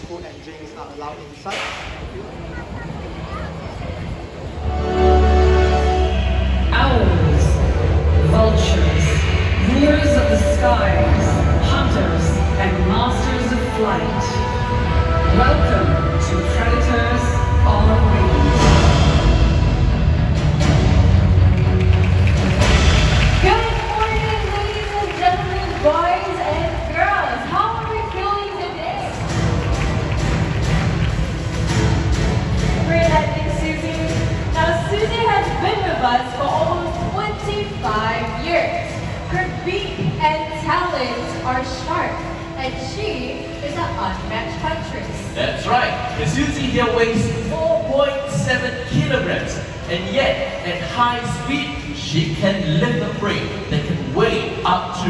food and drinks are allowed inside. Thank you. Owls, vultures, rulers of the skies, hunters and masters of flight. Welcome to Predators on Wings. Good morning, ladies and gentlemen, boys and girls. How are we feeling today? Great, I think Susie. Now, Susie has been with us for almost 25 years. Her beak and talents are sharp, and she is an unmatched huntress. That's right. The Susie here weighs 4.7 kilograms, and yet at high speed, she can lift a prey that can weigh up to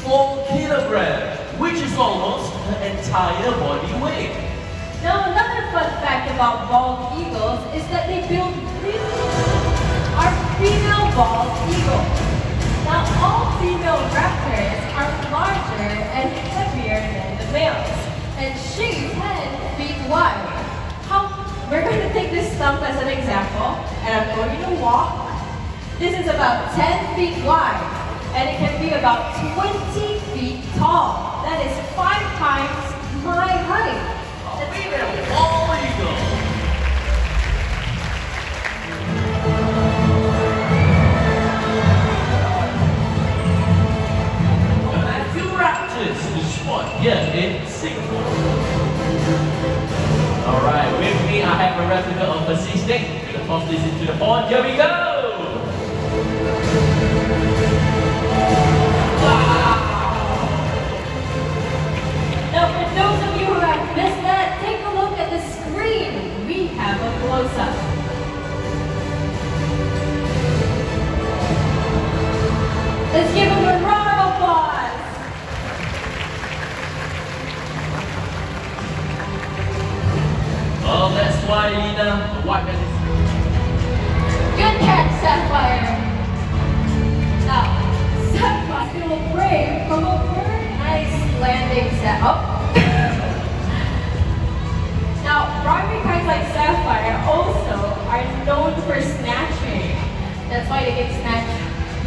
4 kilograms, which is almost her entire body weight. Now, another fun fact about bald eagles is that they build are female bald eagles. Now, all female raptors are larger and heavier than the males, and she's 10 feet wide. We're going to take this stump as an example, and I'm going to walk. This is about 10 feet wide, and it can be about 20 feet tall. That is 5 times my height. A female bald eagle. A few raptors to spot here in Singapore. Alright, with me I have a replica of a sea snake. We're gonna toss this into the pond. Here we go! Now, for those of you who have missed that, take a look at the screen. We have a close-up. Let's give him a round of applause. Oh, that's why Lina, the white man is... Good catch, Sapphire. Now, Sapphire will prey from a very nice landing setup. Now, primary kinds like Sapphire also are known for snatching. That's why they get snatched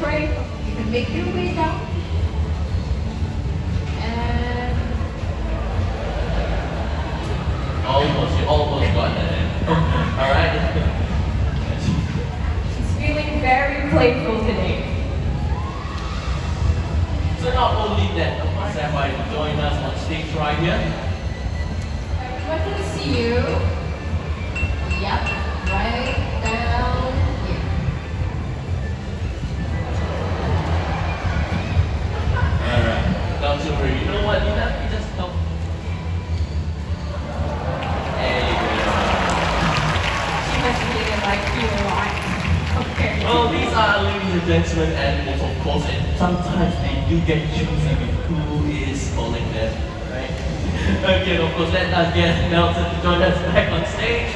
prey from. You can make your way down. And You almost got that. Alright? she's feeling very playful today. So not only that, of course, Sapphire to join us on stage right here. Everyone can see you. Yep, right down here. Alright. Not to worry. You know what, Lina? You just help. She must really like you a lot. Okay. Well, these are, ladies and gentlemen, animals, of course, and sometimes they do get choosy with who is calling them, right? Okay, of course, let us get Nelson to join us back on stage.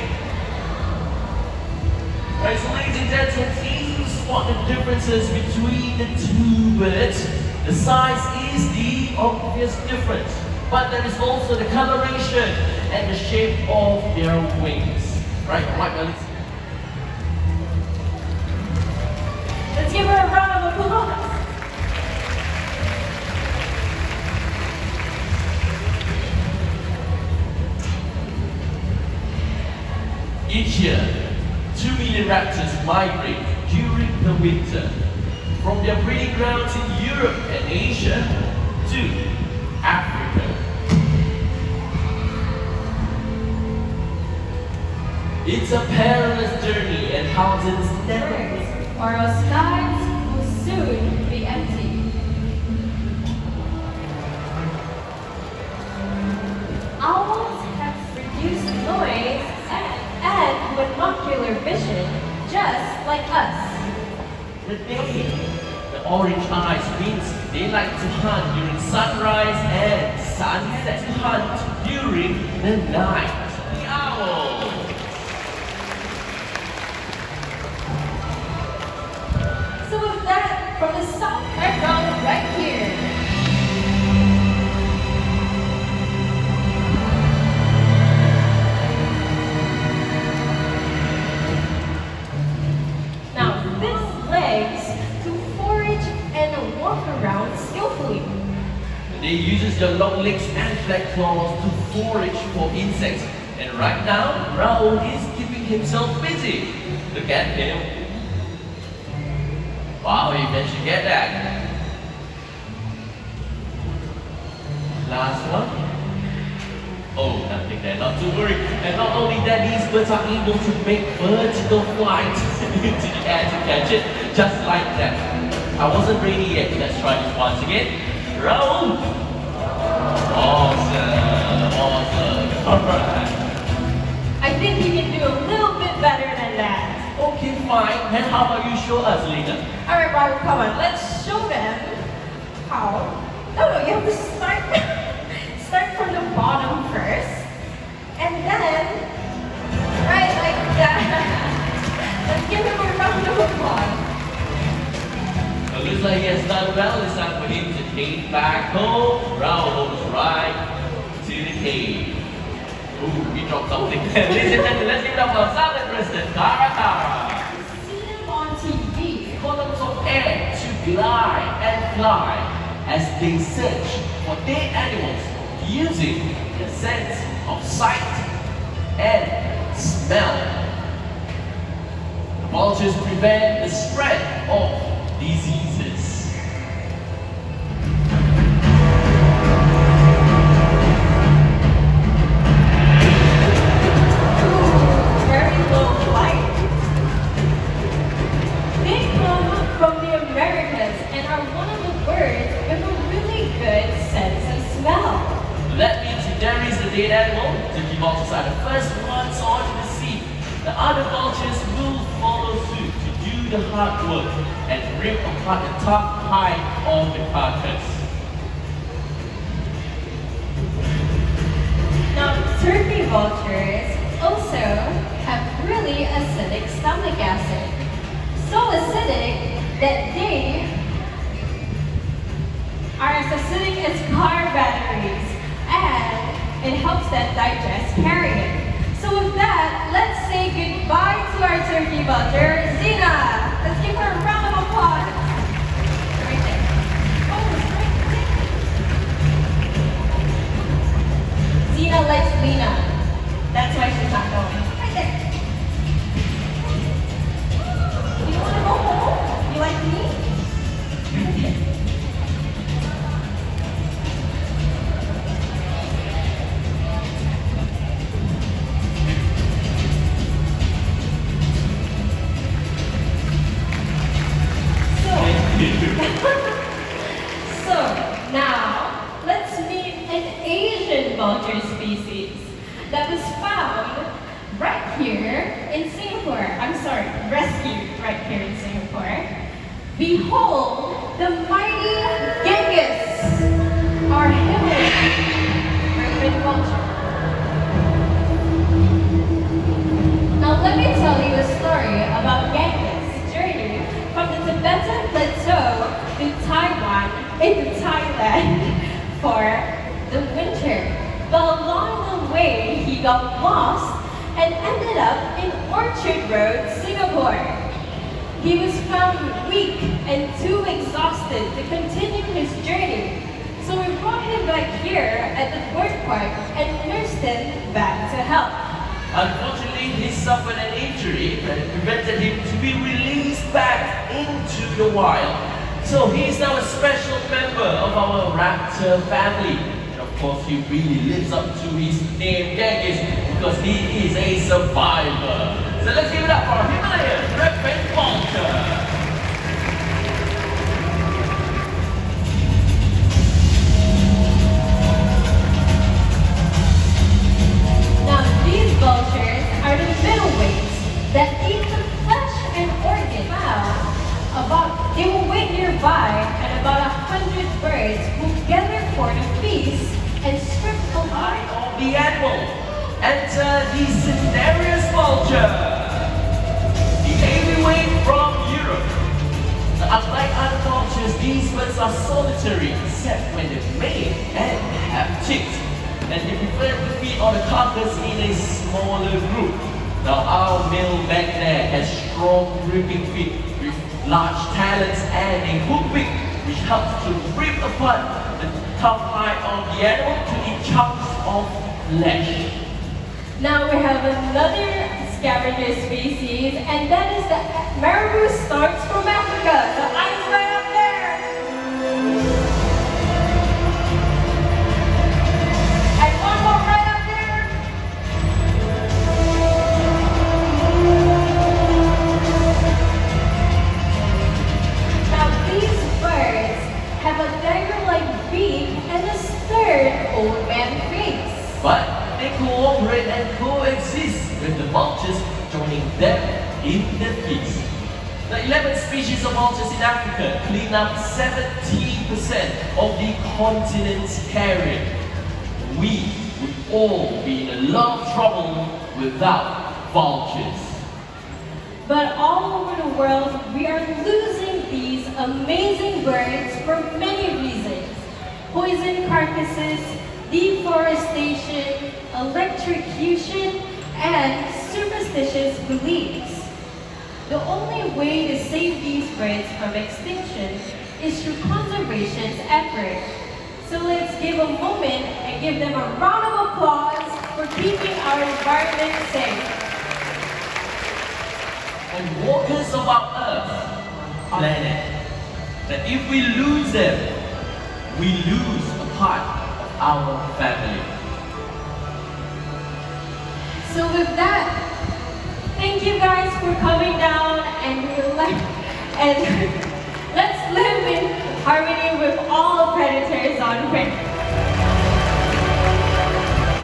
Right, so ladies and gentlemen, it's easy to spot the differences between the two birds. The size is the obvious difference, but there is also the coloration and the shape of their wings. Right, bellies. Let's give her a round of applause. Each year, 2 million raptors migrate during the winter from their breeding grounds in Europe and Asia to Africa. It's a perilous journey and houses never Or our skies will soon be empty. Owls have reduced noise and binocular vision, just like us. the day. The orange eyes means they like to hunt during sunrise and sunset hunt during the night. The owl. So with that, from the south background right here. your long legs and flat claws to forage for insects. And right now, Raul is keeping himself busy. Look at him. Wow, he managed to get that. Last one. Oh, nothing there, not to worry. And not only that, these birds are able to make vertical flight into the air to catch it, just like that. I wasn't ready yet. Let's try this once again. Raul. Awesome, awesome. Alright. I think you can do a little bit better than that. Okay, fine. And how about you show us, Lena? Alright, Raul, come on. Let's show them how. No, you have to start, start from the bottom first. And then, right like that. Let's give him a round of applause. It looks like he has done well. It's time for him to head back home. Raul goes right to the cave. Ooh, he dropped something. Ladies and gentlemen, let's give it up for Southern President Kara. See him on TV. Columns of air to glide and fly as they search for dead animals using the sense of sight and smell. The vultures prevent the spread of diseases. Very low flight. They come from the Americas and are one of the birds with a really good sense of smell. That means if there is a dead animal, the vultures are the first ones on the scene. The other vultures will follow suit to do the hard work and rip apart the top hide of the carcass. Now, turkey vultures also have really acidic stomach acid. So acidic that they are as acidic as car batteries, and it helps them digest carrion. So with that, let's say goodbye to our turkey vulture, Zena. Let's give her a round of applause. Right there. Oh, it's right there. Zena likes Lena. That's why she's not going. Right there. You don't want to go home? You like me? Okay. So now let's meet an Asian vulture species that was found right here in Singapore. I'm sorry, rescued right here in Singapore. Behold the mighty Genghis, our Himalayan vulture. Now let me tell you a story about Genghis' journey from the Tibetan plateau to Taiwan into Thailand for the winter. But along the way, he got lost and ended up in Orchard Road, Singapore. He was found weak and too exhausted to continue his journey. So we brought him back here at the bird park and nursed him back to health. Unfortunately, he suffered an injury that prevented him to be released back into the wild. So he is now a special member of our raptor family. And of course, he really lives up to his name, Genghis, because he is a survivor. So let's give it up for Himalayan Red Vulture. Vultures are the middleweights that eat the flesh and organs. They will wait nearby, and about 100 birds will gather for the feast and strip alive of the animal. Enter the Cinereus vulture, the heavyweight from Europe. Unlike other vultures, these birds are solitary except when they mate and have chicks. And they prefer to feed on the carcass in a smaller group. Now our male back there has strong gripping feet with large talons and a hook beak which helps to rip apart the tough hide of the animal to eat chunks of flesh. Now we have another scavenger species, and that is the marabou storks from Africa. The eyes right up there. And one more right up there. Now these birds have a dagger-like beak and a stern old man face. But they cooperate and coexist with the vultures, joining them in the feast. The 11 species of vultures in Africa clean up 17% of the continent's carrion. We would all be in a lot of trouble without vultures. But all over the world, we are losing these amazing birds for many reasons. Poison carcasses, deforestation, electrocution, and superstitious beliefs. The only way to save these birds from extinction is through conservation's effort. So let's give a moment and give them a round of applause for keeping our environment safe. And walkers of our Earth, planet, that if we lose them, we lose a part of our family. So with that, thank you guys for coming down and let's live in harmony with all predators on Earth.